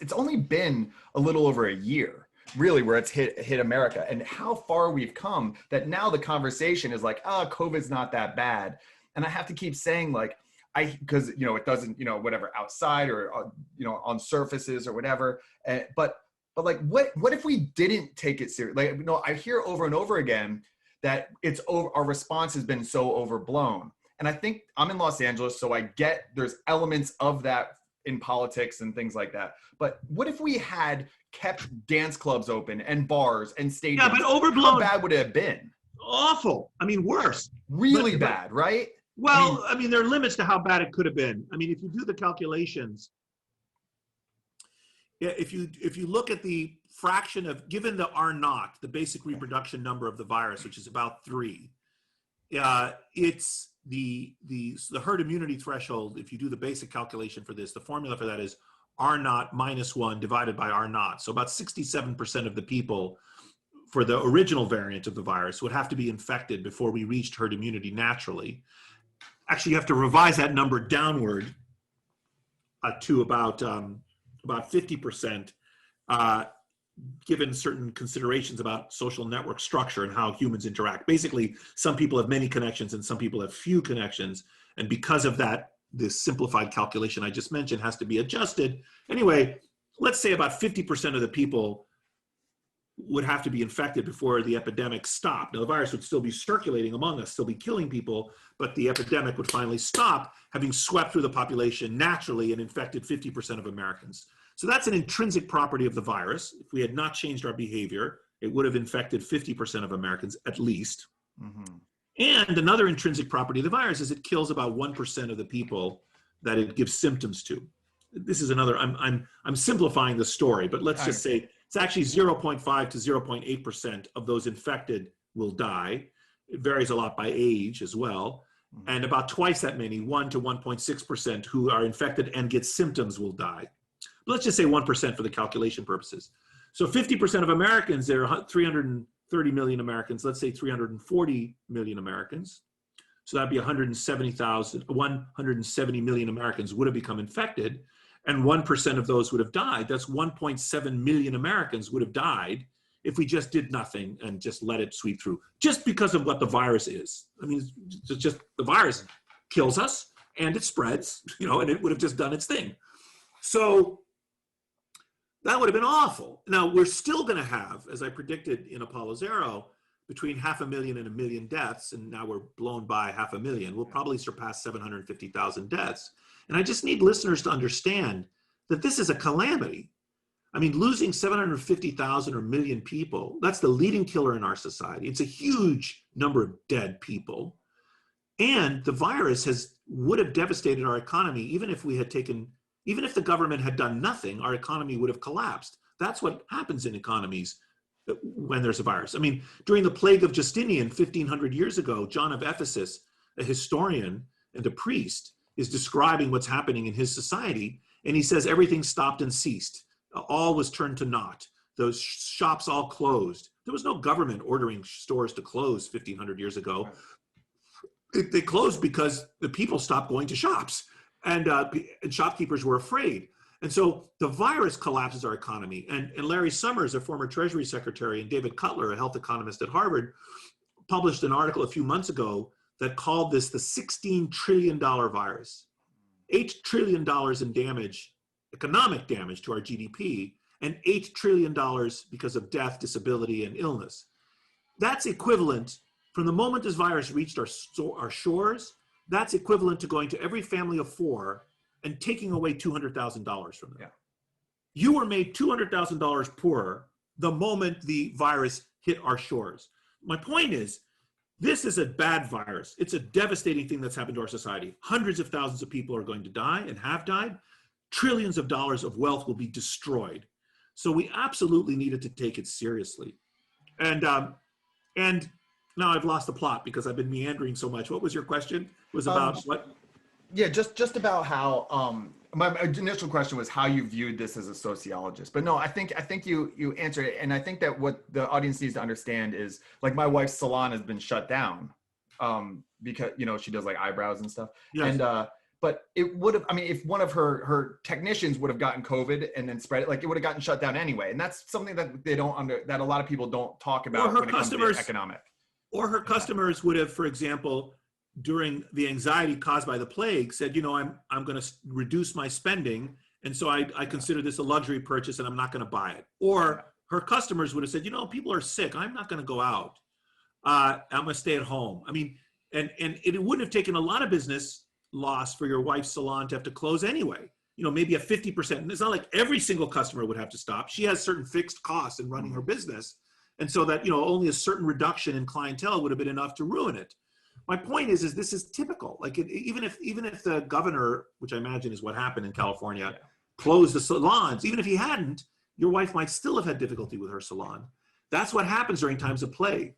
It's only been a little over a year, really, where it's hit America, and how far we've come that now the conversation is like, oh, COVID's not that bad. And I have to keep saying, like, because, it doesn't, whatever, outside or, on surfaces or whatever. But like, what if we didn't take it serious? Like, I hear over and over again that our response has been so overblown. And I think I'm in Los Angeles, so I get there's elements of that in politics and things like that. But what if we had kept dance clubs open and bars and stadiums? Yeah, but overblown. How bad would it have been? Awful. I mean, worse. Really bad, right? Well, I mean, there are limits to how bad it could have been. I mean, if you do the calculations, if you look at the fraction of, given the R0, the basic reproduction number of the virus, which is about 3, it's the herd immunity threshold. If you do the basic calculation for this, the formula for that is R0 minus 1 divided by R0. So about 67% of the people for the original variant of the virus would have to be infected before we reached herd immunity naturally. Actually, you have to revise that number downward to about 50%, given certain considerations about social network structure and how humans interact. Basically, some people have many connections and some people have few connections. And because of that, this simplified calculation I just mentioned has to be adjusted. Anyway, let's say about 50% of the people would have to be infected before the epidemic stopped. Now, the virus would still be circulating among us, still be killing people, but the epidemic would finally stop, having swept through the population naturally and infected 50% of Americans. So that's an intrinsic property of the virus. If we had not changed our behavior, it would have infected 50% of Americans at least. Mm-hmm. And another intrinsic property of the virus is it kills about 1% of the people that it gives symptoms to. This is another, I'm simplifying the story, but let's just say it's actually 0.5 to 0.8% of those infected will die. It varies a lot by age as well. Mm-hmm. And about twice that many, 1 to 1.6% who are infected and get symptoms will die. But let's just say 1% for the calculation purposes. So 50% of Americans, there are 330 million Americans, let's say 340 million Americans. So that'd be 170 million Americans would have become infected, and 1% of those would have died. That's 1.7 million Americans would have died if we just did nothing and just let it sweep through, just because of what the virus is. I mean, it's just the virus kills us and it spreads, and it would have just done its thing. So that would have been awful. Now, we're still going to have, as I predicted in Apollo 0, between 500,000 and 1 million deaths, and now we're blown by 500,000. We'll probably surpass 750,000 deaths. And I just need listeners to understand that this is a calamity. I mean, losing 750,000 or 1 million people, that's the leading killer in our society. It's a huge number of dead people. And the virus would have devastated our economy even if the government had done nothing, our economy would have collapsed. That's what happens in economies when there's a virus. I mean, during the plague of Justinian 1,500 years ago, John of Ephesus, a historian and a priest, is describing what's happening in his society. And he says everything stopped and ceased. All was turned to naught. Those shops all closed. There was no government ordering stores to close 1,500 years ago. They closed because the people stopped going to shops. And shopkeepers were afraid. And so the virus collapses our economy. And Larry Summers, a former Treasury Secretary, and David Cutler, a health economist at Harvard, published an article a few months ago that called this the $16 trillion virus. $8 trillion in damage, economic damage to our GDP, and $8 trillion because of death, disability, and illness. That's equivalent, from the moment this virus reached our shores, that's equivalent to going to every family of 4 and taking away $200,000 from them. Yeah. You were made $200,000 poorer the moment the virus hit our shores. My point is, this is a bad virus. It's a devastating thing that's happened to our society. Hundreds of thousands of people are going to die and have died. Trillions of dollars of wealth will be destroyed. So we absolutely needed to take it seriously. And now I've lost the plot because I've been meandering so much. What was your question? It was about what? Yeah, just about how, my initial question was how you viewed this as a sociologist. But no, I think you answered it. And I think that what the audience needs to understand is, like, my wife's salon has been shut down because, she does like eyebrows and stuff. Yes. And but it would have, I mean, if one of her technicians would have gotten COVID and then spread it, like it would have gotten shut down anyway. And that's something that that a lot of people don't talk about when it comes to economic. Or her customers would have, for example, during the anxiety caused by the plague said, you know, I'm going to reduce my spending. And so I consider this a luxury purchase and I'm not going to buy it. Or her customers would have said, you know, people are sick. I'm not going to go out. I'm going to stay at home. I mean, and it wouldn't have taken a lot of business loss for your wife's salon to have to close anyway. You know, maybe a 50%. And it's not like every single customer would have to stop. She has certain fixed costs in running her business. And so that, you know, only a certain reduction in clientele would have been enough to ruin it. My point is this is typical. Like even if the governor, which I imagine is what happened in California, closed the salons, even if he hadn't, your wife might still have had difficulty with her salon. That's what happens during times of plague.